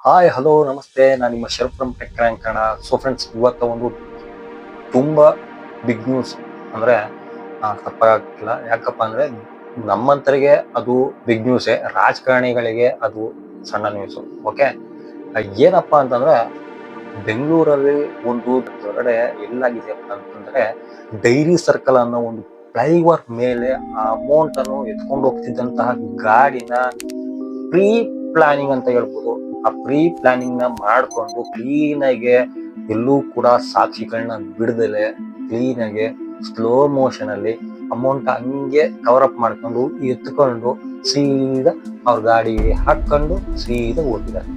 Hi hello ನಮಸ್ತೆ, ನಾನು ನಿಮ್ಮ Sharath from Tech Rank Kannada. So friends, ಇವತ್ತ ಒಂದು ತುಂಬಾ ಬಿಗ್ ನ್ಯೂಸ್ ಅಂದ್ರೆ ತಪ್ಪಾಗಿಲ್ಲ. ಯಾಕಪ್ಪ ಅಂದ್ರೆ ನಮ್ಮಂತರಿಗೆ ಅದು ಬಿಗ್ ನ್ಯೂಸೇ, ರಾಜಕಾರಣಿಗಳಿಗೆ ಅದು ಸಣ್ಣ ನ್ಯೂಸ್. ಓಕೆ, ಏನಪ್ಪಾ ಅಂತಂದ್ರೆ ಬೆಂಗಳೂರಲ್ಲಿ ಒಂದು ಹೊರಗಡೆ ಎಲ್ಲಾಗಿದೆ ಅಂತಂದ್ರೆ ಡೈರಿ ಸರ್ಕಲ್ ಅನ್ನೋ ಒಂದು ಫ್ಲೈಓವರ್ ಮೇಲೆ ಆ ಅಮೌಂಟ್ ಅನ್ನು ಎತ್ಕೊಂಡು ಹೋಗ್ತಿದ್ದಂತಹ ಗಾಡಿನ ಪ್ರೀ ಪ್ಲಾನಿಂಗ್ ಅಂತ ಹೇಳ್ಬೋದು. ಆ ಪ್ರೀ ಪ್ಲಾನಿಂಗ್ ನ ಮಾಡ್ಕೊಂಡು ಕ್ಲೀನ್ ಆಗಿ ಎಲ್ಲೂ ಕೂಡ ಸಾಕ್ಷಿಗಳನ್ನ ಬಿಡದಲೆ ಕ್ಲೀನ್ ಆಗಿ ಸ್ಲೋ ಮೋಷನ್ ಅಲ್ಲಿ ಅಮೌಂಟ್ ಹಂಗೆ ಕವರ್ ಅಪ್ ಮಾಡ್ಕೊಂಡು ಎತ್ಕೊಂಡು ಸೀದಾ ಅವ್ರ ಗಾಡಿಗೆ ಹಾಕೊಂಡು ಸೀದಾ ಓದಿದ್ದಾರೆ.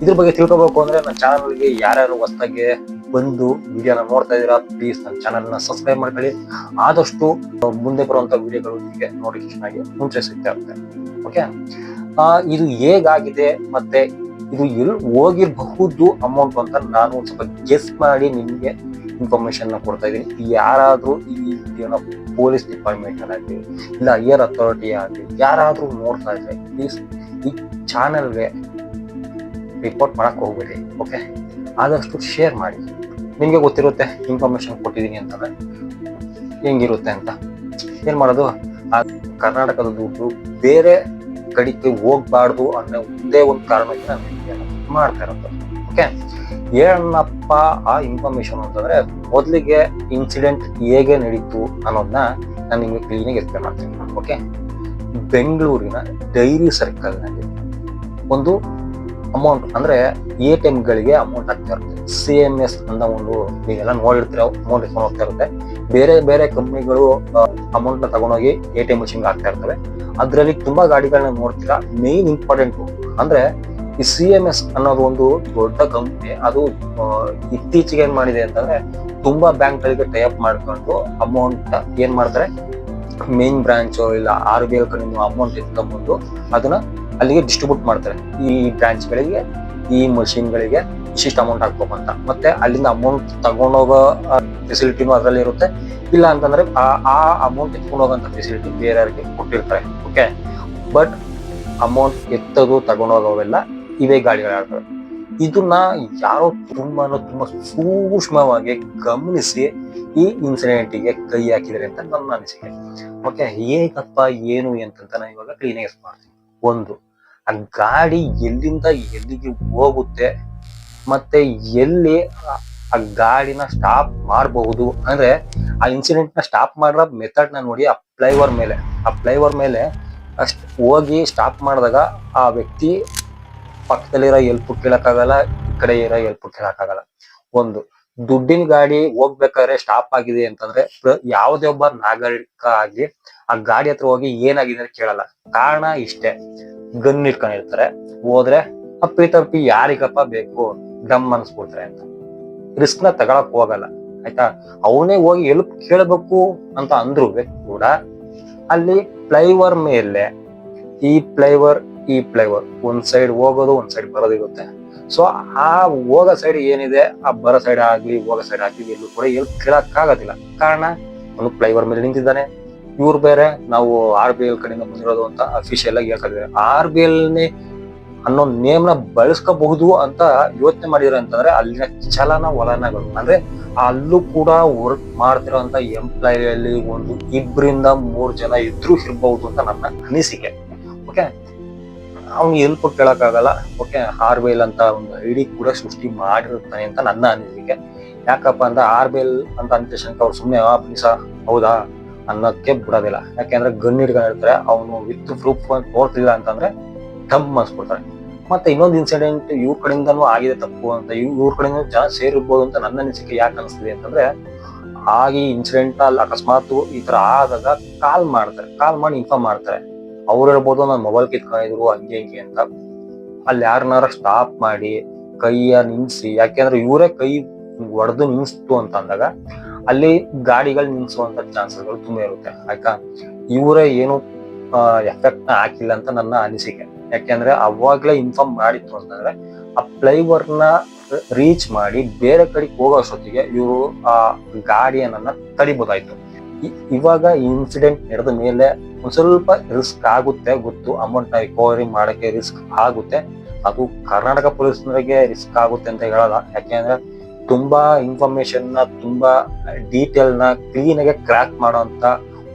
ಇದ್ರ ಬಗ್ಗೆ ತಿಳ್ಕೊಬೇಕು ಅಂದ್ರೆ ನನ್ನ ಚಾನಲ್ಗೆ ಯಾರ್ಯಾರು ಹೊಸದಾಗಿ ಬಂದು ವಿಡಿಯೋನ ನೋಡ್ತಾ ಇದೀರಾ, ಪ್ಲೀಸ್ ನನ್ನ ಚಾನಲ್ ನ ಸಬ್ಸ್ಕ್ರೈಬ್ ಮಾಡ್ಕೊಳ್ಳಿ. ಆದಷ್ಟು ಮುಂದೆ ಬರುವಂತ ವಿಡಿಯೋಗಳು ನಿಮಗೆ ನೋಟಿಫಿಕೇಶನ್ ಆಗಿ ಮುಂಚೆ ಸಿಗ್ತಾ ಇರುತ್ತೆ. ಓಕೆ, ಇದು ಹೇಗಾಗಿದೆ ಮತ್ತೆ ಇದು ಎಲ್ಲಿ ಹೋಗಿರಬಹುದು ಅಮೌಂಟ್ ಅಂತ ನಾನು ಸ್ವಲ್ಪ ಗೆಸ್ ಮಾಡಿ ನಿಮ್ಗೆ ಇನ್ಫಾರ್ಮೇಶನ್ ಕೊಡ್ತಾ ಇದೀನಿ. ಯಾರಾದ್ರೂ ಈ ವಿಡಿಯೋನ ಪೊಲೀಸ್ ಡಿಪಾರ್ಟ್ಮೆಂಟ್ ಆಗಲಿ ಇಲ್ಲ ಹೈಯರ್ ಅಥಾರಿಟಿ ಆಗಲಿ ಯಾರಾದ್ರೂ ನೋಡ್ತಾ ಇದ್ರೆ ಪ್ಲೀಸ್ ಈ ಚಾನಲ್ಗೆ ರಿಪೋರ್ಟ್ ಮಾಡಕ್ ಹೋಗ್ಬೇಡಿ. ಓಕೆ, ಆದಷ್ಟು ಶೇರ್ ಮಾಡಿ. ನಿಮ್ಗೆ ಗೊತ್ತಿರುತ್ತೆ ಇನ್ಫಾರ್ಮೇಶನ್ ಕೊಟ್ಟಿದೀನಿ ಅಂತಂದ್ರೆ ಹೆಂಗಿರುತ್ತೆ ಅಂತ. ಏನ್ ಮಾಡೋದು, ಆ ಕರ್ನಾಟಕದ ದುಡ್ಡು ಬೇರೆ ಕಡೆಗೆ ಹೋಗ್ಬಾರ್ದು ಅನ್ನೋ ಒಂದೇ ಒಂದು ಕಾರಣಕ್ಕೆ ನಾನು ಮಾಡ್ತಾ ಇರೋದು. ಓಕೆ, ಏನಪ್ಪ ಆ ಇನ್ಫಾರ್ಮೇಶನ್ ಅಂತಂದ್ರೆ ಮೊದಲಿಗೆ ಇನ್ಸಿಡೆಂಟ್ ಹೇಗೆ ನಡೀತು ಅನ್ನೋದನ್ನ ನಾನು ನಿಮ್ಗೆ ಕ್ಲೀನಾಗಿ ಎಕ್ಸ್ಪ್ಲೇನ್ ಮಾಡ್ತೀನಿ. ಓಕೆ, ಬೆಂಗಳೂರಿನ ಡೈರಿ ಸರ್ಕಲ್ ನಲ್ಲಿ ಒಂದು ಅಮೌಂಟ್ ಅಂದ್ರೆ ATM ಗಳಿಗೆ ಅಮೌಂಟ್ ಆಗ್ತಾ ಇರುತ್ತೆ. CMS ಅಂತ ಒಂದು ನೀವೆಲ್ಲ ನೋಡಿರ್ತೀರ, ಅಮೌಂಟ್ ಎತ್ಕೊಂಡು ಹೋಗ್ತಾ ಇರುತ್ತೆ. ಬೇರೆ ಬೇರೆ ಕಂಪ್ನಿಗಳು ಅಮೌಂಟ್ ನ ತಗೊಂಡೋಗಿ ATM ಮಷಿನ್ ಹಾಕ್ತಾ ಇರ್ತವೆ. ಅದ್ರಲ್ಲಿ ತುಂಬಾ ಗಾಡಿಗಳನ್ನ ನೋಡ್ತೀರಾ. ಮೇನ್ ಇಂಪಾರ್ಟೆಂಟ್ ಅಂದ್ರೆ ಈ CMS ಅನ್ನೋದು ಒಂದು ದೊಡ್ಡ ಕಂಪ್ನಿ. ಅದು ಇತ್ತೀಚೆಗೆ ಏನ್ ಮಾಡಿದೆ ಅಂತಂದ್ರೆ ತುಂಬಾ ಬ್ಯಾಂಕ್ ಗಳಿಗೆ ಟೈ ಅಪ್ ಮಾಡ್ಕೊಂಡು ಅಮೌಂಟ್ ಏನ್ ಮಾಡ್ತಾರೆ, ಮೇನ್ ಬ್ರಾಂಚ್ ಇಲ್ಲ RBI ಕಡೆಯಿಂದ ಅಮೌಂಟ್ ಎತ್ಕೊಂಡ್ಬಂದು ಅದನ್ನ ಅಲ್ಲಿಗೆ ಡಿಸ್ಟ್ರಿಬ್ಯೂಟ್ ಮಾಡ್ತಾರೆ. ಈ ಬ್ರಾಂಚ್ ಗಳಿಗೆ ಈ ಮಷಿನ್ ಗಳಿಗೆ ಇಷ್ಟಿಷ್ಟು ಅಮೌಂಟ್ ಹಾಕ್ಬೇಕಂತ. ಮತ್ತೆ ಅಲ್ಲಿಂದ ಅಮೌಂಟ್ ತಗೊಂಡೋಗೋ ಫೆಸಿಲಿಟಿನೂ ಅದ್ರಲ್ಲಿ ಇರುತ್ತೆ. ಇಲ್ಲ ಅಂತಂದ್ರೆ ಆ ಅಮೌಂಟ್ ಎತ್ಕೊಂಡು ಹೋಗೋಂಥ ಫೆಸಿಲಿಟಿ ಬೇರೆಯವ್ರಿಗೆ ಕೊಟ್ಟಿರ್ತಾರೆ. ಓಕೆ, ಬಟ್ ಅಮೌಂಟ್ ಎತ್ತೋದು ತಗೊಂಡೋಗೋವೆಲ್ಲ ಇವೇ ಗಾಡಿಗಳಾಗ್ತವೆ. ಇದನ್ನ ಯಾರೋ ತುಂಬಾ ಸೂಕ್ಷ್ಮವಾಗಿ ಗಮನಿಸಿ ಈ ಇನ್ಸಿಡೆಂಟಿಗೆ ಕೈ ಹಾಕಿದರೆ ಅಂತ ನನ್ನ ಅನಿಸಿಕೆ. ಓಕೆ, ಹೇಗಪ್ಪ ಏನು ಅಂತಂತ ನಾನು ಇವಾಗ ಕ್ಲೀನಾಗಿ ಮಾಡ್ತೀನಿ. ಒಂದು, ಆ ಗಾಡಿ ಎಲ್ಲಿಂದ ಎಲ್ಲಿಗೆ ಹೋಗುತ್ತೆ ಮತ್ತೆ ಎಲ್ಲಿ ಆ ಗಾಡಿನ ಸ್ಟಾಪ್ ಮಾಡಬಹುದು ಅಂದ್ರೆ ಆ ಇನ್ಸಿಡೆಂಟ್ ನ ಸ್ಟಾಪ್ ಮಾಡೋ ಮೆಥಡ್ ನ ನೋಡಿ. ಆ ಫ್ಲೈಓವರ್ ಮೇಲೆ ಅಷ್ಟು ಹೋಗಿ ಸ್ಟಾಪ್ ಮಾಡಿದಾಗ ಆ ವ್ಯಕ್ತಿ ಪಕ್ಕದಲ್ಲಿರೋ ಎಲ್ಪ್ ಕೇಳಕ್ಕಾಗಲ್ಲ, ಈ ಕಡೆ ಇರೋ ಎಲ್ಪ್ ಕೇಳಕ್ಕಾಗಲ್ಲ. ಒಂದು, ದುಡ್ಡಿನ ಗಾಡಿ ಹೋಗ್ಬೇಕಾದ್ರೆ ಸ್ಟಾಪ್ ಆಗಿದೆ ಅಂತಂದ್ರೆ ಯಾವುದೇ ಒಬ್ಬ ನಾಗರಿಕ ಆಗಿ ಆ ಗಾಡಿ ಹತ್ರ ಹೋಗಿ ಏನಾಗಿದೆ ಅಂತ ಕೇಳಲ್ಲ. ಕಾರಣ ಇಷ್ಟೇ, ಗನ್ ಇಟ್ಕೊಂಡಿರ್ತಾರೆ. ಹೋದ್ರೆ ಅಪ್ಪಿ ಯಾರಿಗಪ್ಪ ಬೇಕು ಡಮ್ ಅನ್ಸ್ಬಿಡ್ತಾರೆ ಅಂತ ರಿಸ್ಕ್ ನ ತಗೊಳಕ್ ಹೋಗಲ್ಲ. ಆಯ್ತಾ, ಅವನೇ ಹೋಗಿ ಎಲ್ಪ್ ಕೇಳಬೇಕು ಅಂತ ಅಂದ್ರು ಕೂಡ ಅಲ್ಲಿ ಫ್ಲೈಓವರ್ ಮೇಲೆ ಈ ಫ್ಲೈಓವರ್ ಒಂದ್ ಸೈಡ್ ಹೋಗೋದು ಒಂದ್ ಸೈಡ್ ಬರೋದಿರುತ್ತೆ. ಸೊ ಆ ಹೋಗೋ ಸೈಡ್ ಏನಿದೆ, ಆ ಬರೋ ಸೈಡ್ ಆಗ್ಲಿ ಹೋಗೋ ಸೈಡ್ ಆಗ್ಲಿ ಎಲ್ಲೂ ಕೂಡ ಎಲ್ಪ್ ಕೇಳಕ್ ಆಗೋದಿಲ್ಲ. ಕಾರಣ, ಒಂದು ಫ್ಲೈಓವರ್ ಮೇಲೆ ನಿಂತಿದ್ದಾನೆ. ಇವ್ರು ಬೇರೆ ನಾವು RBI ಕಡೆಯಿಂದ ಬಂದಿರೋದು ಅಂತ ಅಫಿಷಿಯಲ್ ಆಗಿ ಹೇಳ್ತಿದ್ದಾರೆ. RBI ಅನ್ನೋ ನೇಮ್ ನ ಬಳಸ್ಕೋಬಹುದು ಅಂತ ಯೋಚನೆ ಮಾಡಿದ್ರೆ ಅಂತಂದ್ರೆ ಅಲ್ಲಿನ ಚಲನವಲನಗಳು ಅಂದ್ರೆ ಅಲ್ಲೂ ಕೂಡ ವರ್ಕ್ ಮಾಡ್ತಿರೋಂತ ಎಂಪ್ಲಾಯಲ್ಲಿ ಒಂದು 2-3 ಜನ ಇದ್ರೂ ಇರ್ಬಹುದು ಅಂತ ನನ್ನ ಅನಿಸಿಕೆ. ಓಕೆ, ಅವ್ನು ಎಲ್ಪ್ ಕೇಳಕ್ಕಾಗಲ್ಲ. ಓಕೆ, RBI ಅಂತ ಒಂದು ID ಕೂಡ ಸೃಷ್ಟಿ ಮಾಡಿರುತ್ತಾನೆ ಅಂತ ನನ್ನ ಅನಿಸಿಕೆ. ಯಾಕಪ್ಪ ಅಂತ RBI ಅಂತ ಅಂದ ತಕ್ಷಣ ಅವ್ರು ಸುಮ್ಮನೆ ಹೌದಾ ಅನ್ನೋಕ್ಕೆ ಬಿಡೋದಿಲ್ಲ. ಯಾಕೆಂದ್ರೆ ಗನ್ ಹಿಡ್ಕೊಂಡಿರ್ತಾರೆ. ಅವನು ವಿತ್ ಪ್ರೂಫ್ ನೋಡ್ತಿಲ್ಲ ಅಂತಂದ್ರೆ ಡಮ್ ಅನ್ಸ್ಬಿಡ್ತಾರೆ. ಮತ್ತೆ ಇನ್ನೊಂದು ಇನ್ಸಿಡೆಂಟ್ ಇವ್ರ ಕಡೆಯಿಂದನೂ ಆಗಿದೆ ತಪ್ಪು ಅಂತ, ಇವ್ರ ಕಡೆಯಿಂದ ಜನ ಸೇರಿರ್ಬೋದು ಅಂತ ನನ್ನ ಅನಿಸಿಕೆ. ಯಾಕೆ ಅನಿಸ್ತದೆ ಅಂತಂದ್ರೆ ಆಗಿ ಇನ್ಸಿಡೆಂಟ್ ಅಲ್ಲಿ ಅಕಸ್ಮಾತ್ ಈ ತರ ಆದಾಗ ಕಾಲ್ ಮಾಡಿ ಇನ್ಫಾರ್ಮ್ ಮಾಡ್ತಾರೆ. ಅವ್ರು ಹೇಳ್ಬೋದು ನನ್ನ ಮೊಬೈಲ್ ಕಿತ್ಕೊಂಡಿದ್ರು ಹಂಗೆ ಹಿಂಗೆ ಅಂತ. ಅಲ್ಲಿ ಯಾರನ್ನಾರ ಸ್ಟಾಪ್ ಮಾಡಿ ಕೈಯ ನಿಲ್ಸಿ, ಯಾಕೆಂದ್ರೆ ಇವರೇ ಕೈ ಒಡೆದು ನಿಲ್ಸ್ತು ಅಂತ ಅಂದಾಗ ಅಲ್ಲಿ ಗಾಡಿಗಳು ನಿಲ್ಸುವಂತ ಚಾನ್ಸಸ್ಗಳು ತುಂಬಾ ಇರುತ್ತೆ. ಆಯ್ತಾ, ಇವರೇ ಏನು ಎಫೆಕ್ಟ್ ನ ಹಾಕಿಲ್ಲ ಅಂತ ನನ್ನ ಅನಿಸಿಕೆ. ಯಾಕೆಂದ್ರೆ ಅವಾಗ್ಲೇ ಇನ್ಫಾರ್ಮ್ ಮಾಡಿತ್ತು ಅಂತಂದ್ರೆ ಆ ಫ್ಲೈಓವರ್ ನ ರೀಚ್ ಮಾಡಿ ಬೇರೆ ಕಡೆಗೆ ಹೋಗೋ ಅಷ್ಟೊತ್ತಿಗೆ ಇವರು ಆ ಗಾಡಿಯನ್ನ ತಡಿಬೋದಾಯ್ತು. ಇವಾಗ ಇನ್ಸಿಡೆಂಟ್ ನಡೆದ ಮೇಲೆ ಒಂದ್ ಸ್ವಲ್ಪ ರಿಸ್ಕ್ ಆಗುತ್ತೆ ಗೊತ್ತು, ಅಮೌಂಟ್ ನ ರಿಕವರಿ ಮಾಡಕ್ಕೆ ರಿಸ್ಕ್ ಆಗುತ್ತೆ. ಅದು ಕರ್ನಾಟಕ ಪೊಲೀಸ್ನವರಿಗೆ ರಿಸ್ಕ್ ಆಗುತ್ತೆ ಅಂತ ಹೇಳಲ್ಲ. ಯಾಕೆಂದ್ರೆ ತುಂಬಾ ಇನ್ಫಾರ್ಮೇಶನ್ ನ ತುಂಬಾ ಡೀಟೇಲ್ ನ ಕ್ಲೀನ್ ಆಗಿ ಕ್ರ್ಯಾಕ್ ಮಾಡೋಂತ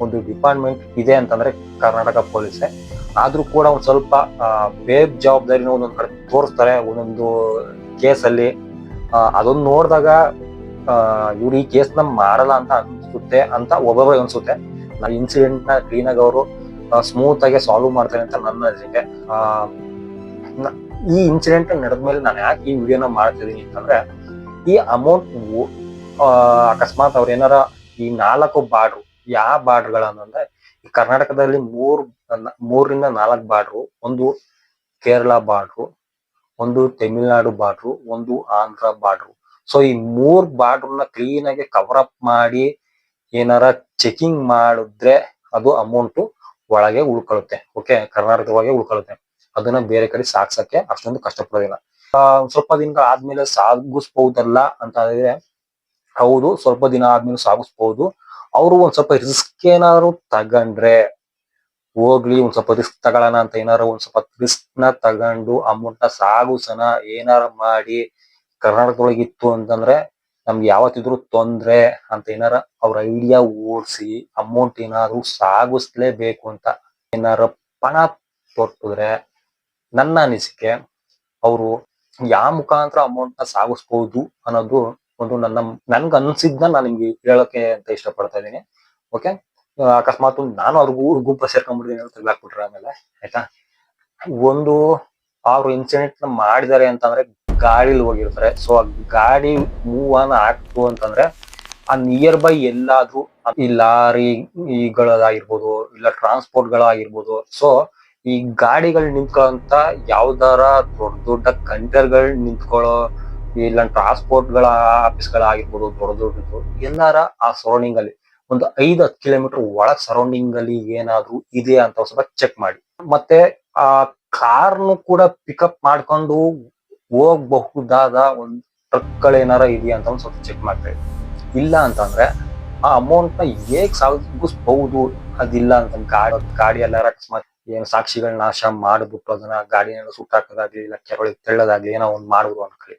ಒಂದು ಡಿಪಾರ್ಟ್ಮೆಂಟ್ ಇದೆ ಅಂತಂದ್ರೆ ಕರ್ನಾಟಕ ಪೊಲೀಸೇ. ಆದ್ರೂ ಕೂಡ ಒಂದ್ ಸ್ವಲ್ಪ ಬೇಜವಾಬ್ದಾರಿನ ಒಂದೊಂದ್ ಕಡೆ ತೋರಿಸ್ತಾರೆ ಒಂದೊಂದು ಕೇಸಲ್ಲಿ. ಅದನ್ನ ನೋಡಿದಾಗ ಇವ್ರು ಈ ಕೇಸ್ ನ ಮಾಡಲ್ಲ ಅಂತ ಅನ್ಸುತ್ತೆ ಅಂತ ಒಬ್ಬೊಬ್ಬರಿಗೆ ಅನ್ಸುತ್ತೆ. ಇನ್ಸಿಡೆಂಟ್ ನ ಕ್ಲೀನ್ ಆಗಿ ಅವರು ಸ್ಮೂತ್ ಆಗಿ ಸಾಲ್ವ್ ಮಾಡ್ತಾರೆ ಅಂತ ನನ್ನ ಅನಿಸಿಕೆ. ಈ ಇನ್ಸಿಡೆಂಟ್ ನಡೆದ್ಮೇಲೆ ನಾನು ಯಾಕೆ ಈ ವಿಡಿಯೋನ ಮಾಡ್ತಿದೀನಿ ಅಂತಂದ್ರೆ, ಈ ಅಮೌಂಟ್ ಅಕಸ್ಮಾತ್ ಅವ್ರ ಏನಾರ ಈ 4 ಬಾರ್ಡ್ರು ಯಾವ ಬಾರ್ಡ್ಗಳಂದ್ರೆ, ಈ ಕರ್ನಾಟಕದಲ್ಲಿ 3ರಿಂದ 4 ಬಾರ್ಡ್ರು, ಒಂದು ಕೇರಳ ಬಾರ್ಡ್ರು, ಒಂದು ತಮಿಳ್ನಾಡು ಬಾರ್ಡ್ರು, ಒಂದು ಆಂಧ್ರ ಬಾರ್ಡ್ರು. ಸೊ ಈ 3 ಬಾರ್ಡ್ರನ್ನ ಕ್ಲೀನ್ ಆಗಿ ಕವರ್ ಅಪ್ ಮಾಡಿ ಏನಾರ ಚೆಕಿಂಗ್ ಮಾಡಿದ್ರೆ ಅದು ಅಮೌಂಟ್ ಒಳಗೆ ಉಳ್ಕೊಳ್ಳುತ್ತೆ. ಓಕೆ, ಕರ್ನಾಟಕವಾಗಿ ಉಳ್ಕೊಳ್ಳುತ್ತೆ. ಅದನ್ನ ಬೇರೆ ಕಡೆ ಸಾಗ್ಸಕ್ಕೆ ಅಷ್ಟೊಂದು ಕಷ್ಟಪಡೋದಿಲ್ಲ. ಸ್ವಲ್ಪ ದಿನ ಆದ್ಮೇಲೆ ಸಾಗಿಸ್ಬಹುದಲ್ಲ ಅಂತ ಹೇಳಿದ್ರೆ ಹೌದು, ಸ್ವಲ್ಪ ದಿನ ಆದ್ಮೇಲೆ ಸಾಗಿಸ್ಬಹುದು. ಅವರು ಒಂದ್ ಸ್ವಲ್ಪ ರಿಸ್ಕ್ ಏನಾದ್ರು ತಗೊಂಡ್ರೆ, ಹೋಗ್ಲಿ ಒಂದ್ ಸ್ವಲ್ಪ ರಿಸ್ಕ್ ತಗೊಳ್ಳೋಣ ಅಂತ ಏನಾರ ಒಂದ್ ಸ್ವಲ್ಪ ರಿಸ್ಕ್ ನ ತಗೊಂಡು ಅಮೌಂಟ್ ನ ಸಾಗುಸನ ಏನಾರ ಮಾಡಿ ಕರ್ನಾಟಕದೊಳಗೆ ಇತ್ತು ಅಂತಂದ್ರೆ ನಮ್ಗೆ ಯಾವತ್ತಿದ್ರು ತೊಂದ್ರೆ ಅಂತ ಏನಾರ ಅವ್ರ ಐಡಿಯಾ ಓಡಿಸಿ ಅಮೌಂಟ್ ಏನಾದ್ರು ಸಾಗಿಸ್ಲೇಬೇಕು ಅಂತ ಏನಾರ ಪಣ ತೊಟ್ಟಿದ್ರೆ, ನನ್ನ ಅನಿಸಿಕೆ ಅವರು ಯಾವ ಮುಖಾಂತರ ಅಮೌಂಟ್ ನ ಸಾಗಿಸ್ಬಹುದು ಅನ್ನೋದು ಒಂದು ನನ್ಗ ಅನ್ಸಿದ್ನ ನಾನು ನಿಮ್ಗೆ ಹೇಳಕ್ಕೆ ಅಂತ ಇಷ್ಟಪಡ್ತಾ ಇದ್ದೀನಿ. ಓಕೆ, ಅಕಸ್ಮಾತ್ ನಾನು ಅವ್ರ ಗುಂಪ ಸೇರ್ಕೊಂಡ್ಬಿಡ್ತೀನಿ ಅಂತ ತೆಗ್ದಾಕ್ಬಿಟ್ರೆ ಆಮೇಲೆ, ಆಯ್ತಾ. ಒಂದು ಅವ್ರು ಇನ್ಸಿಡೆಂಟ್ ಮಾಡಿದ್ದಾರೆ ಅಂತಂದ್ರೆ ಗಾಡಿಲಿ ಹೋಗಿರ್ತಾರೆ. ಸೊ ಆ ಗಾಡಿ ಮೂವ್ ಆನ್ ಆಗ್ತು ಅಂತಂದ್ರೆ ಆ ನಿಯರ್ ಬೈ ಎಲ್ಲಾದ್ರೂ ಈ ಲಾರಿಗಳಾಗಿರ್ಬೋದು ಇಲ್ಲ ಟ್ರಾನ್ಸ್ಪೋರ್ಟ್ ಗಳಾಗಿರ್ಬೋದು. ಸೊ ಈ ಗಾಡಿಗಳು ನಿಂತ್ಕೊಳ್ಳೋಂತ ಯಾವ್ದಾರ ದೊಡ್ಡ ದೊಡ್ಡ ಕಂಟೈನರ್ಗಳು ನಿಂತ್ಕೊಳ್ಳೋ ಇಲ್ಲ ಟ್ರಾನ್ಸ್ಪೋರ್ಟ್ ಗಳ ಆಫೀಸ್ಗಳಾಗಿರ್ಬೋದು, ದೊಡ್ಡ ದೊಡ್ಡದು ಎಲ್ಲಾರ ಆ ಸರೌಂಡಿಂಗ್ ಅಲ್ಲಿ ಒಂದು 5-10 ಕಿಲೋಮೀಟರ್ ಒಳಗ್ ಸರೌಂಡಿಂಗ್ ಅಲ್ಲಿ ಏನಾದ್ರು ಇದೆ ಅಂತ ಸ್ವಲ್ಪ ಚೆಕ್ ಮಾಡಿ. ಮತ್ತೆ ಆ ಕಾರ್ನು ಕೂಡ ಪಿಕಪ್ ಮಾಡ್ಕೊಂಡು ಹೋಗಬಹುದಾದ ಒಂದು ಟ್ರಕ್ಗಳೇನಾರ ಇದೆಯಾ ಅಂತ ಒಂದ್ ಸ್ವಲ್ಪ ಚೆಕ್ ಮಾಡ್ತಾರೆ. ಇಲ್ಲ ಅಂತಂದ್ರೆ ಆ ಅಮೌಂಟ್ ನ ಹೇಗ್ ಸಾಗಿಸ್ಬಹುದು. ಅದಿಲ್ಲ ಅಂತ ಗಾಡಿ ಎಲ್ಲಾರ ಅಕಸ್ಮಾತ್ ಏನು ಸಾಕ್ಷಿಗಳ ನಾಶ ಮಾಡ್ಬಿಟ್ಟು ಅದನ್ನ ಗಾಡಿನ ಸುಟ್ಟಾಕೋದಾಗ್ಲಿ ಇಲ್ಲ ಕೆರಳಿಗೆ ತೆಳ್ಳದಾಗ್ಲಿ ಏನೋ ಒಂದ್ ಮಾಡುದು ಅನ್ಕೊಳ್ಳಿ.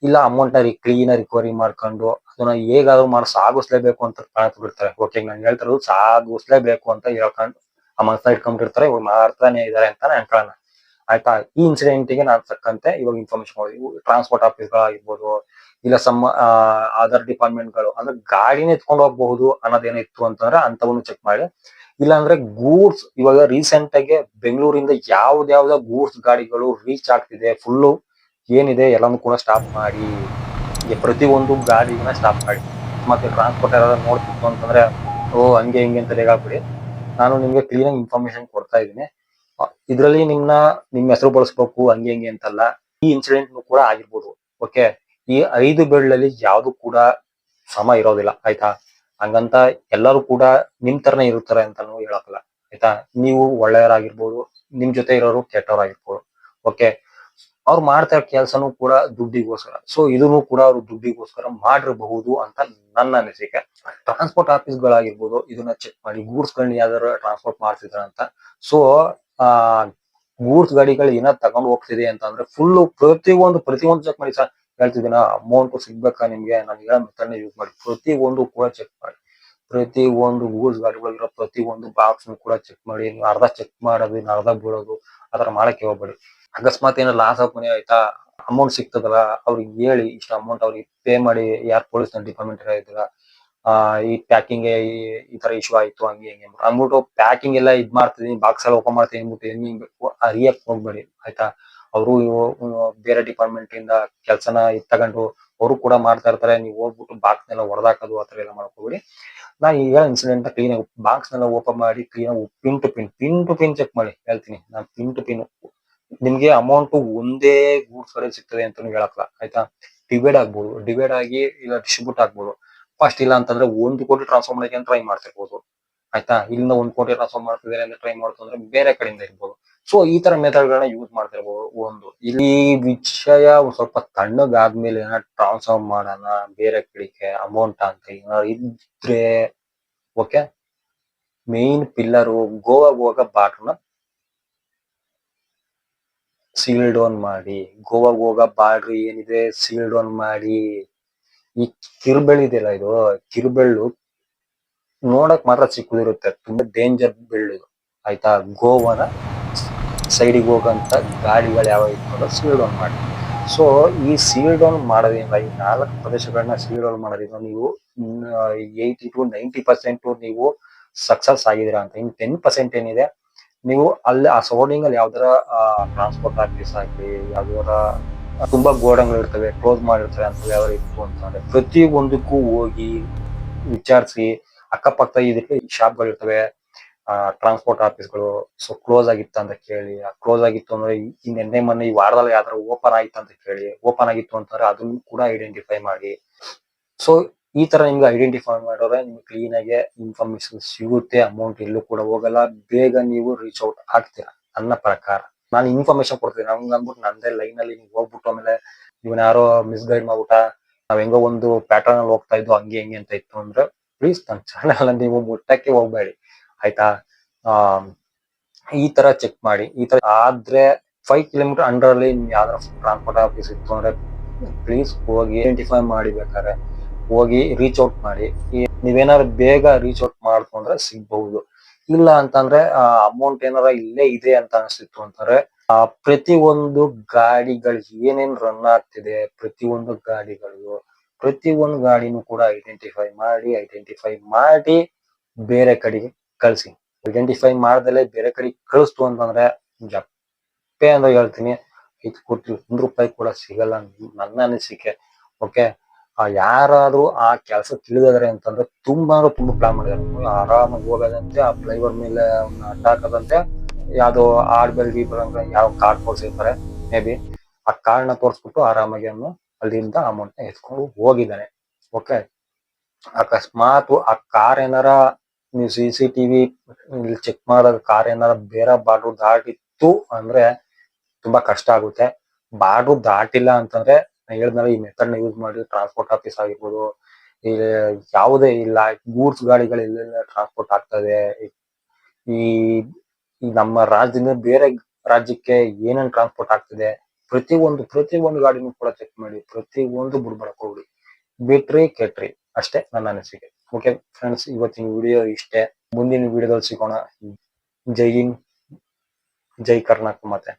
ಇಲ್ಲ ಅಮೌಂಟ್ ನ ಕ್ಲೀನ್ ರಿಕವರಿ ಮಾಡ್ಕೊಂಡು ಅದನ್ನ ಹೇಗಾದ್ರೂ ಮಾಡಿ ಸಾಗಿಸ್ಲೇಬೇಕು ಅಂತ ಬಿಡ್ತಾರೆ. ಓಕೆ, ನಾನು ಹೇಳ್ತಿರೋದು ಸಾಗಿಸ್ಲೇಬೇಕು ಅಂತ ಹೇಳ್ಕೊಂಡು ಆ ಮನಸ್ಸ ಇಟ್ಕೊಂಡಿರ್ತಾರೆ. ಇವ್ರು ಮಾಡ್ತಾನೆ ಇದಾರೆ ಅಂತಾನೆ ಅನ್ಕೊಳ್ಳೋಣ, ಆಯ್ತಾ. ಈ ಇನ್ಸಿಡೆಂಟ್ ಗೆ ನಾನು ತಕ್ಕಂತೆ ಇವಾಗ ಇನ್ಫಾರ್ಮೇಶನ್ ಟ್ರಾನ್ಸ್ಪೋರ್ಟ್ ಆಫೀಸ್ಗಳಾಗಿರ್ಬೋದು ಇಲ್ಲ ಅದರ್ ಡಿಪಾರ್ಟ್ಮೆಂಟ್ ಗಳು ಅಂದ್ರೆ ಗಾಡಿನ ಎತ್ಕೊಂಡು ಹೋಗಬಹುದು ಅನ್ನೋದೇನೋ ಇತ್ತು ಅಂತಂದ್ರೆ ಅಂತವನ್ನು ಚೆಕ್ ಮಾಡಿ. ಇಲ್ಲಾಂದ್ರೆ ಗೂಡ್ಸ್ ಇವಾಗ ರೀಸೆಂಟ್ ಆಗಿ ಬೆಂಗಳೂರಿಂದ ಯಾವ್ದಾವ್ದ ಗೂಡ್ಸ್ ಗಾಡಿಗಳು ರೀಚ್ ಆಗ್ತಿದೆ ಫುಲ್ಲು ಏನಿದೆ ಎಲ್ಲಾನು ಕೂಡ ಸ್ಟಾಪ್ ಮಾಡಿ, ಪ್ರತಿ ಒಂದು ಗಾಡಿನ ಸ್ಟಾಪ್ ಮಾಡಿ. ಮತ್ತೆ ಟ್ರಾನ್ಸ್ಪೋರ್ಟ್ ಯಾರಾದ್ರೂ ನೋಡ್ತಿತ್ತು ಅಂತಂದ್ರೆ ಹಂಗೆ ಹಿಂಗೆ ಅಂತ ರೇಗಾಕ್ಬಿಡಿ. ನಾನು ನಿಮ್ಗೆ ಕ್ಲೀನ್ ಆಗಿ ಇನ್ಫಾರ್ಮೇಶನ್ ಕೊಡ್ತಾ ಇದ್ದೀನಿ. ಇದ್ರಲ್ಲಿ ನಿಮ್ಮ ಹೆಸರು ಬಳಸ್ಬೇಕು ಹಂಗೆ ಹಿಂಗೆ ಅಂತಲ್ಲ. ಈ ಇನ್ಸಿಡೆಂಟ್ ಕೂಡ ಆಗಿರ್ಬೋದು. ಓಕೆ, ಈ 5 ಬೆರಳಲ್ಲಿ ಯಾವ್ದು ಕೂಡ ಸಮ ಇರೋದಿಲ್ಲ, ಆಯ್ತಾ. ಹಂಗಂತ ಎಲ್ಲರೂ ಕೂಡ ನಿಮ್ ತರನೇ ಇರ್ತಾರೆ ಅಂತಾನು ಹೇಳಕ್ಕಲ್ಲ, ಆಯ್ತಾ. ನೀವು ಒಳ್ಳೆಯವರಾಗಿರ್ಬೋದು, ನಿಮ್ ಜೊತೆ ಇರೋರು ಕೆಟ್ಟವರಾಗಿರ್ಬೋದು. ಓಕೆ, ಅವ್ರು ಮಾಡ್ತಾ ಇರೋ ಕೆಲ್ಸನೂ ಕೂಡ ದುಡ್ಡಿಗೋಸ್ಕರ. ಸೊ ಇದನ್ನು ಕೂಡ ಅವ್ರು ದುಡ್ಡಿಗೋಸ್ಕರ ಮಾಡಿರಬಹುದು ಅಂತ ನನ್ನ ಅನಿಸಿಕೆ. ಟ್ರಾನ್ಸ್ಪೋರ್ಟ್ ಆಫೀಸ್ಗಳಾಗಿರ್ಬೋದು ಇದನ್ನ ಚೆಕ್ ಮಾಡಿ, ಗೂಡ್ಸ್ ಗಳನ್ನ ಯಾವ್ದಾರು ಟ್ರಾನ್ಸ್ಪೋರ್ಟ್ ಮಾಡ್ತಿದ್ರ ಅಂತ. ಸೊ ಆ ಗೂಡ್ಸ್ ಗಾಡಿಗಳು ಏನಾದ್ರು ತಗೊಂಡು ಹೋಗ್ತಿದೆ ಅಂತ ಅಂದ್ರೆ ಫುಲ್ ಪ್ರತಿಯೊಂದು ಚೆಕ್ ಮಾಡಿ. ಸರ್ ಹೇಳ್ತಿದ್ದೀನ, ಅಮೌಂಟ್ ಸಿಗ್ಬೇಕಾ ನಿಮ್ಗೆ, ನಾನು ಹೇಳೋ ಮೆಥಡ್ ಯೂಸ್ ಮಾಡಿ ಪ್ರತಿಯೊಂದು ಕೂಡ ಚೆಕ್ ಮಾಡಿ. ಪ್ರತಿ ಒಂದು ಗೂಡ್ಸ್ ಗಾಡಿಗಳಿರೋ ಪ್ರತಿ ಒಂದು ಬಾಕ್ಸ್ ಕೂಡ ಚೆಕ್ ಮಾಡಿ. ನೀವು ಅರ್ಧ ಚೆಕ್ ಮಾಡೋದು ಇನ್ನು ಅರ್ಧ ಬಿಡೋದು ಆತರ ಮಾಡಕ್ಕೆ ಹೋಗ್ಬೇಡಿ. ಅಕಸ್ಮಾತ್ ಏನೋ ಲಾಸ್ ಆಫ್ ಮನಿ ಆಯ್ತಾ, ಅಮೌಂಟ್ ಸಿಗ್ತದಲ್ಲ ಅವ್ರಿಗೆ ಹೇಳಿ ಇಷ್ಟು ಅಮೌಂಟ್ ಅವ್ರಿಗೆ ಪೇ ಮಾಡಿ. ಯಾರು ಪೊಲೀಸ್ ಡಿಪಾರ್ಟ್ಮೆಂಟ್ ಇದ್ದೀರಾ, ಈ ಪ್ಯಾಕಿಂಗ್ ಈ ತರ ಇಶ್ಯೂ ಆಯ್ತು ಹಂಗೆ ಹಿಂಗೆ ಅಂದ್ಬಿಟ್ಟು ಪ್ಯಾಕಿಂಗ್ ಎಲ್ಲ ಇದ್ ಮಾಡ್ತಿದೀನಿ ಬಾಕ್ಸ್ ಎಲ್ಲ ಓಪನ್ ಮಾಡ್ತೀನಿ ಅಂದ್ಬಿಟ್ಟು ಹೆಂಗ್ ಬೇಕು ಅರಿಯಕ್ ಹೋಗ್ಬೇಡಿ, ಆಯ್ತಾ. ಅವರು ಬೇರೆ ಡಿಪಾರ್ಟ್ಮೆಂಟ್ ಇಂದ ಕೆಲ್ಸನ ತಗೊಂಡು ಅವರು ಕೂಡ ಮಾಡ್ತಾ ಇರ್ತಾರೆ. ನೀವು ಹೋಗ್ಬಿಟ್ಟು ಬಾಕ್ಸ್ ನೆಲ್ಲ ಹೊಡೆದಾಕೋದು ಆತರ ಎಲ್ಲ ಮಾಡ್ಕೋಬೇಡಿ. ನಾ ಈಗ ಇನ್ಸಿಡೆಂಟ್ ಕ್ಲೀನ್ ಆಗಿ ಬಾಕ್ಸ್ ನೆಲ್ಲ ಓಪನ್ ಮಾಡಿ ಕ್ಲೀನ್ ಆಗಿ ಪಿನ್ ಟು ಪಿನ್ ಚೆಕ್ ಮಾಡಿ. ಹೇಳ್ತೀನಿ ನಾನು ಪಿನ್ ಟು ಪಿನ್. ನಿಮ್ಗೆ ಅಮೌಂಟ್ ಒಂದೇ ಗೂಡ್ಸ್ ಕಡೆ ಸಿಗ್ತದೆ ಅಂತ ಹೇಳಕ್ಲ, ಆಯ್ತಾ. ಡಿವೈಡ್ ಆಗಿ ಇಲ್ಲ ಡಿಸ್ಟ್ರಿಬ್ಯೂಟ್ ಆಗ್ಬೋದು. ಫಸ್ಟ್ ಇಲ್ಲ ಅಂತಂದ್ರೆ 1 ಕೋಟಿ ಟ್ರಾನ್ಸ್ಫರ್ ಮಾಡಕ್ಕೆ ಟ್ರೈ ಮಾಡ್ತಿರ್ಬೋದು, ಆಯ್ತಾ. ಇಲ್ಲಿಂದ 1 ಕೋಟಿ ಟ್ರಾನ್ಸ್ಫರ್ ಮಾಡ್ತಿದ್ದಾರೆ ಅಂತ ಟ್ರೈ ಮಾಡ್ತಂದ್ರೆ ಬೇರೆ ಕಡೆಯಿಂದ ಇರ್ಬೋದು. ಸೊ ಈ ತರ ಮೆಥಡ್ ಗಳನ್ನ ಯೂಸ್ ಮಾಡ್ತಿರ್ಬೋದು. ಇಲ್ಲಿ ವಿಷಯ ಒಂದ್ ಸ್ವಲ್ಪ ತಣ್ಣಗಾದ್ಮೇಲೆ ಟ್ರಾನ್ಸ್ಫರ್ ಮಾಡೋಣ ಬೇರೆ ಕಡೆಗೆ ಅಮೌಂಟ್ ಅಂತ ಏನಾದ್ರು ಇದ್ರೆ, ಓಕೆ. ಮೇನ್ ಪಿಲ್ಲರು ಗೋವಾ ಹೋಗೋ ಬಾಟ್ರನ್ನ ಸೀಲ್ ಡೌನ್ ಮಾಡಿ, ಗೋವಾಗ್ ಹೋಗೋ ಬಾರ್ಡ್ರ್ ಏನಿದೆ ಸೀಲ್ ಡೌನ್ ಮಾಡಿ. ಈ ಕಿರುಬೆಳ್ಳು ಇದೆಯಲ್ಲ, ಇದು ಕಿರುಬೆಳ್ಳು ನೋಡಕ್ ಮಾತ್ರ ಚಿಕ್ಕದಿರುತ್ತೆ, ತುಂಬಾ ಡೇಂಜರ್ ಬೆಳ್ಳು ಇದು, ಆಯ್ತಾ. ಗೋವಾನ ಸೈಡಿಗೆ ಹೋಗಂತ ಗಾಡಿಗಳು ಯಾವ ಇಟ್ಕೊಂಡು ಸೀಲ್ ಡೌನ್ ಮಾಡಿ. ಸೊ ಈ ಸೀಲ್ ಡೌನ್ ಮಾಡೋದ್ರಿಂದ, ಈ 4 ಪ್ರದೇಶಗಳನ್ನ ಸೀಲ್ ಡೌನ್ ಮಾಡೋದ್ರಿಂದ ನೀವು 80 to 90% ನೀವು ಸಕ್ಸಸ್ ಆಗಿದ್ದೀರಾ ಅಂತ. ಇನ್ 10% ಏನಿದೆ, ನೀವು ಅಲ್ಲಿ ಆ ಸರೌಂಡಿಂಗ್ ಅಲ್ಲಿ ಯಾವ್ದಾರ ಟ್ರಾನ್ಸ್ಪೋರ್ಟ್ ಆಫೀಸ್ ಆಗ್ಲಿ, ಯಾವ್ದಾರ ತುಂಬಾ ಗೋಡನ್ಗಳು ಇರ್ತವೆ, ಕ್ಲೋಸ್ ಮಾಡಿರ್ತಾರೆ ಅಂತ ಯಾವ್ದಾರ ಇತ್ತು ಅಂತಂದ್ರೆ ಪ್ರತಿ ಒಂದಕ್ಕೂ ಹೋಗಿ ವಿಚಾರಿಸಿ. ಅಕ್ಕಪಕ್ಕ ಇದಕ್ಕೆ ಶಾಪ್ಗಳು ಇರ್ತವೆ, ಟ್ರಾನ್ಸ್ಪೋರ್ಟ್ ಆಫೀಸ್ಗಳು. ಸೊ ಕ್ಲೋಸ್ ಆಗಿತ್ತ ಅಂತ ಕೇಳಿ, ಕ್ಲೋಸ್ ಆಗಿತ್ತು ಅಂದ್ರೆ ಈ ನಿನ್ನೆ ಮೊನ್ನೆ ಈ ವಾರದಲ್ಲಿ ಯಾವ್ದಾರ ಓಪನ್ ಆಯ್ತು ಅಂತ ಕೇಳಿ, ಓಪನ್ ಆಗಿತ್ತು ಅಂತಂದ್ರೆ ಅದನ್ನು ಕೂಡ ಐಡೆಂಟಿಫೈ ಮಾಡಿ. ಸೊ ಈ ತರ ನಿಮ್ಗೆ ಐಡೆಂಟಿಫೈ ಮಾಡಿದ್ರೆ ನಿಮ್ಗೆ ಕ್ಲೀನ್ ಆಗಿ ಇನ್ಫಾರ್ಮೇಶನ್ ಸಿಗುತ್ತೆ, ಅಮೌಂಟ್ ಎಲ್ಲೂ ಕೂಡ ಹೋಗಲ್ಲ, ಬೇಗ ನೀವು ರೀಚ್ ಔಟ್ ಆಗ್ತೀರಾ ನನ್ನ ಪ್ರಕಾರ. ನಾನು ಇನ್ಫಾರ್ಮೇಶನ್ ಕೊಡ್ತೀನಿ, ನಮ್ಗೆ ಅಂದ್ಬಿಟ್ಟು ನಂದೇ ಲೈನ್ ಅಲ್ಲಿ ನೀವು ಹೋಗ್ಬಿಟ್ಟು ಆಮೇಲೆ ಇವನ್ ಯಾರೋ ಮಿಸ್ಗೈಡ್ ಮಾಡ್ಬಿಟ್ಟ, ನಾವ್ ಹೆಂಗೋ ಒಂದು ಪ್ಯಾಟರ್ನ್ ಅಲ್ಲಿ ಹೋಗ್ತಾ ಇದ್ದು ಹಂಗೆ ಹೆಂಗೆ ಅಂತ ಇತ್ತು ಅಂದ್ರೆ ಪ್ಲೀಸ್ ನನ್ನ ಚಾನಲ್ ನೀವು ಮುಟ್ಟಕ್ಕೆ ಹೋಗ್ಬೇಡಿ, ಆಯ್ತಾ. ಈ ತರ ಚೆಕ್ ಮಾಡಿ. ಈ ತರ ಆದ್ರೆ 5 ಕಿಲೋಮೀಟರ್ ಅಂಡರ್ ಅಲ್ಲಿ ಯಾವ್ದಾರ ಟ್ರಾನ್ಸ್ಪೋರ್ಟ್ ಆಫೀಸ್ ಇತ್ತು ಅಂದ್ರೆ ಪ್ಲೀಸ್ ಹೋಗಿ ಐಡೆಂಟಿಫೈ ಮಾಡಿ, ಬೇಕಾದ್ರೆ ಹೋಗಿ ರೀಚ್ ಔಟ್ ಮಾಡಿ. ನೀವೇನಾದ್ರು ಬೇಗ ರೀಚ್ ಔಟ್ ಮಾಡ್ಕೊಂಡ್ರೆ ಸಿಗ್ಬಹುದು. ಇಲ್ಲ ಅಂತಂದ್ರೆ ಅಮೌಂಟ್ ಏನಾರ ಇಲ್ಲೇ ಇದೆ ಅಂತ ಅನಿಸ್ತಿತ್ತು ಅಂತಂದ್ರೆ ಪ್ರತಿ ಒಂದು ಗಾಡಿಗಳು ಏನೇನ್ ರನ್ ಆಗ್ತಿದೆ, ಪ್ರತಿ ಒಂದು ಗಾಡಿನೂ ಕೂಡ ಐಡೆಂಟಿಫೈ ಮಾಡಿ ಬೇರೆ ಕಡೆಗೆ ಕಳ್ಸಿ. ಐಡೆಂಟಿಫೈ ಮಾಡ್ದಲೆ ಬೇರೆ ಕಡೆಗೆ ಕಳಿಸ್ತು ಅಂತಂದ್ರೆ ಜಪ್ಪೆ ಅಂತ ಹೇಳ್ತೀನಿ, 5 ಕೋಟಿ ₹1 ಕೂಡ ಸಿಗಲ್ಲ ನನ್ನ ಅನಿಸಿಕೆ. ಓಕೆ, ಯಾರಾದ್ರೂ ಆ ಕೆಲಸ ತಿಳಿದಾರೆ ಅಂತಂದ್ರೆ ತುಂಬಾ ಪ್ಲಾನ್ ಮಾಡಿದಾರೆ. ಆರಾಮಾಗಿ ಹೋಗೋದಂತೆ, ಆ ಫ್ಲೈಓವರ್ ಮೇಲೆ ಅಡ್ಡ ಹಾಕದಂತೆ, ಯಾವ್ದೋ ಆಡ್ಬೆಲ್ ಗೀಬಲ್ ಯಾವ ಕಾರ್ಡ್ ತೋರಿಸಿರ್ತಾರೆ, ಮೇ ಬಿ ಆ ಕಾರ್ಡ್ನ ತೋರಿಸ್ಬಿಟ್ಟು ಆರಾಮಾಗಿ ಅವನು ಅಲ್ಲಿಂದ ಅಮೌಂಟ್ ನ ಎತ್ಕೊಂಡು ಹೋಗಿದ್ದಾನೆ. ಓಕೆ, ಅಕಸ್ಮಾತ್ ಆ ಕಾರ್ ಏನಾರ ನೀವು CCTV ಚೆಕ್ ಮಾಡೋದ್ ಕಾರ್ ಏನಾರ ಬೇರೆ ಬಾರ್ಡ್ರು ದಾಟಿತ್ತು ಅಂದ್ರೆ ತುಂಬಾ ಕಷ್ಟ ಆಗುತ್ತೆ. ಬಾರ್ಡ್ರು ದಾಟಿಲ್ಲ ಅಂತಂದ್ರೆ ಹೇಳಿದ್ನಲ್ಲ, ಈ ಮೆಥಡ್ ನ ಯೂಸ್ ಮಾಡಿ ಟ್ರಾನ್ಸ್ಪೋರ್ಟ್ ಆಫೀಸ್ ಆಗಿರ್ಬೋದು, ಈ ಯಾವುದೇ ಇಲ್ಲ ಗೂಡ್ಸ್ ಗಾಡಿಗಳು ಎಲ್ಲೆಲ್ಲ ಟ್ರಾನ್ಸ್ಪೋರ್ಟ್ ಆಗ್ತದೆ, ಈ ನಮ್ಮ ರಾಜ್ಯದಿಂದ ಬೇರೆ ರಾಜ್ಯಕ್ಕೆ ಏನೇನ್ ಟ್ರಾನ್ಸ್ಪೋರ್ಟ್ ಆಗ್ತಿದೆ, ಪ್ರತಿಯೊಂದು ಗಾಡಿನೂ ಕೂಡ ಚೆಕ್ ಮಾಡಿ, ಪ್ರತಿಯೊಂದು ಬಿಡ್ಬಡಕ್ ಹೋಗ್ಬಿಡಿ. ಬಿಟ್ರಿ ಕೆಟ್ರಿ ಅಷ್ಟೇ ನನ್ನ ಅನಿಸಿಕೆ. ಓಕೆ ಫ್ರೆಂಡ್ಸ್, ಇವತ್ತಿನ ವಿಡಿಯೋ ಇಷ್ಟೇ. ಮುಂದಿನ ವಿಡಿಯೋದಲ್ಲಿ ಸಿಗೋಣ. ಜೈ ಹಿಂದ್, ಜೈ ಕರ್ನಾಟಕ ಮಾತೆ.